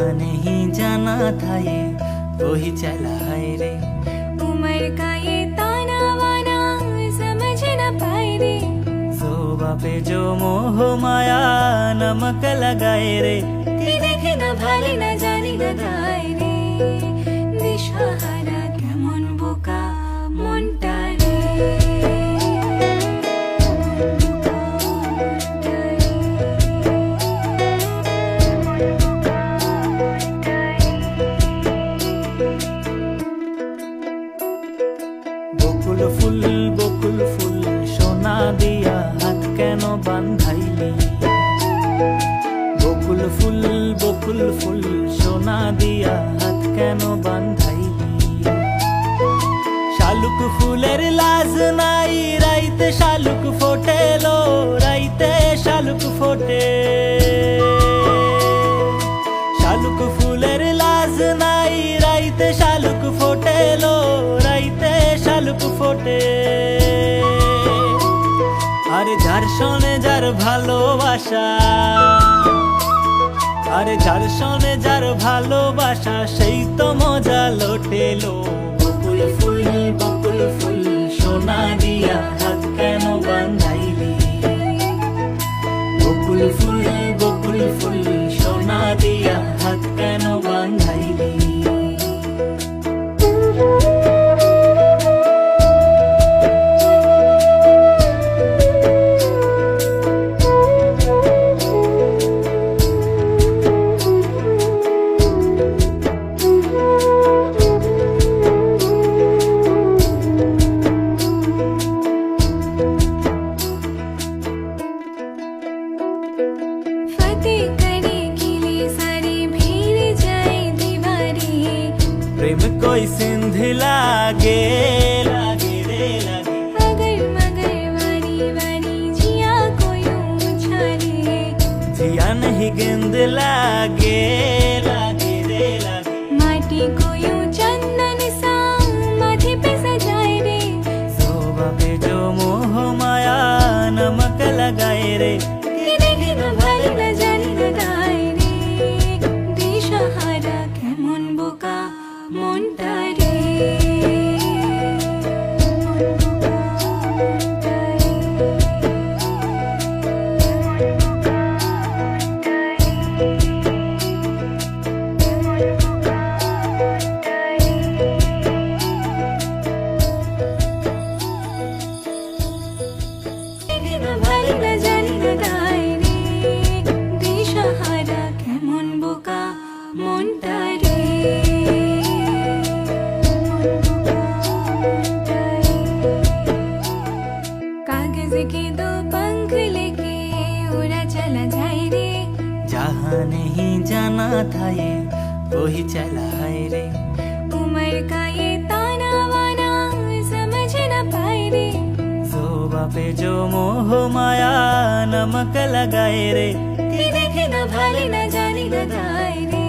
जहाँ नहीं जाना था ये वही चला है रे। उम्र का ये ताना वाना समझ न पाए रे। जोबा पे जो मोह माया नमक लगाए रे। कि देखे न भाले न जाने न गाए रे। दिशाहारा केमन बोका मनटा रे। বকুল ফুল সোনা দিয়া হাত কেন বান্ধাইলি। বকুল ফুল সোনা দিয়া হাত কেন বান্ধাইলি। শালুক ফুলের লাজ নাই রাইতে শালুক ফোটেলো, রাইতে শালুক ফোটে। শালুক ফুলের লাজ নাই রাইতে শালুক ফোটেলো, রাইতে শালুক ফোটে। আরে যার শোনে যার ভালোবাসা, আরে যার শোনে যার ভালোবাসা সেই তো মজা লোটেলো। বকুল ফুল সোনা দিয়া হাত কেন বান্ধাইলি। বকুল ফুল সোনা দিয়া হাত কেন বান্ধাইলি। प्रेम कोई सिंधी लागे लागे रे लागे। अगर मगर वारी वारी जिया कोई उछाले। जिया नहीं गेंद लागे लागे रे लागे। माटी कोई चंदन सा माथे पे सजाए रे। जोबा पे जो मोह माया नमक लगाए रे। कि देखे न भाले न जाने न गाए रे। दिशाहारा केमन बोका मनटा रे। देखे न भाले न जाने न गाए रे। दिशाहारा केमन बोका मनटा रे। कागज के दो पंख लेके उड़ा चला जाए रे। जहाँ नहीं जाना था ये वही चला है रे। उम्र का ये ताना वाना समझ न पाए रे। जोबा पे जो मोह माया नमक लगाए रे। कि देखे न भाले न जाने न गाए रे।